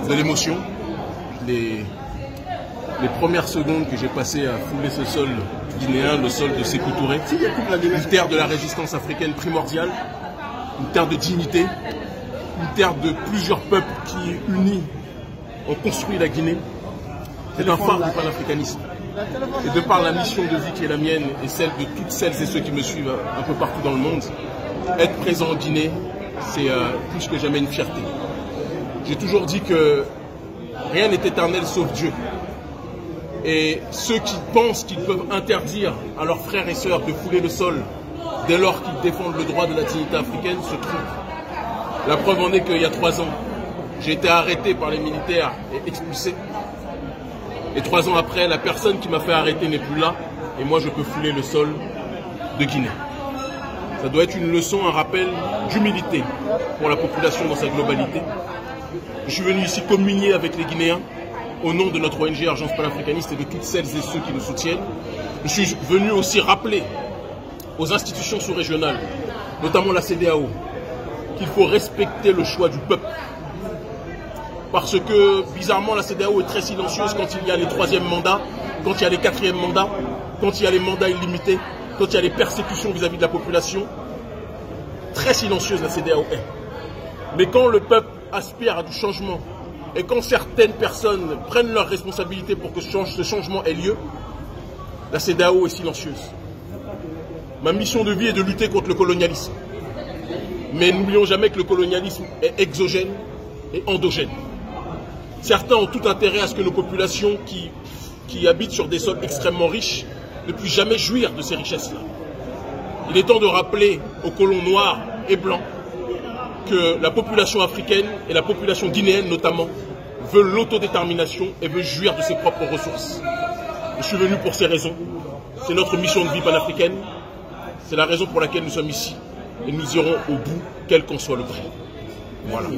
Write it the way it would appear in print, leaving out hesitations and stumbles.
De l'émotion. Les premières secondes que j'ai passées à fouler ce sol guinéen, le sol de Sékou Touré, une terre de la résistance africaine primordiale, une terre de dignité, une terre de plusieurs peuples qui, unis, ont construit la Guinée. C'est un phare du panafricanisme. Et de par la mission de vie qui est la mienne et celle de toutes celles et ceux qui me suivent un peu partout dans le monde, être présent en Guinée, c'est plus que jamais une fierté. J'ai toujours dit que rien n'est éternel sauf Dieu. Et ceux qui pensent qu'ils peuvent interdire à leurs frères et sœurs de fouler le sol dès lors qu'ils défendent le droit de la dignité africaine se trompent. La preuve en est qu'il y a 3 ans, j'ai été arrêté par les militaires et expulsé. Et 3 ans après, la personne qui m'a fait arrêter n'est plus là, et moi je peux fouler le sol de Guinée. Ça doit être une leçon, un rappel d'humilité pour la population dans sa globalité. Je suis venu ici communier avec les Guinéens au nom de notre ONG Urgence panafricaniste et de toutes celles et ceux qui nous soutiennent. Je suis venu aussi rappeler aux institutions sous-régionales, notamment la CEDEAO, qu'il faut respecter le choix du peuple. Parce que, bizarrement, la CEDEAO est très silencieuse quand il y a les 3e mandats, quand il y a les 4e mandats, quand il y a les mandats illimités, quand il y a les persécutions vis-à-vis de la population. Très silencieuse la CEDEAO est. Mais quand le peuple aspire à du changement, et quand certaines personnes prennent leurs responsabilités pour que ce changement ait lieu, la CEDEAO est silencieuse. Ma mission de vie est de lutter contre le colonialisme. Mais n'oublions jamais que le colonialisme est exogène et endogène. Certains ont tout intérêt à ce que nos populations qui habitent sur des sols extrêmement riches ne puissent jamais jouir de ces richesses-là. Il est temps de rappeler aux colons noirs et blancs que la population africaine et la population guinéenne notamment veulent l'autodétermination et veulent jouir de ses propres ressources. Je suis venu pour ces raisons. C'est notre mission de vie panafricaine. C'est la raison pour laquelle nous sommes ici. Et nous irons au bout, quel qu'en soit le prix. Voilà.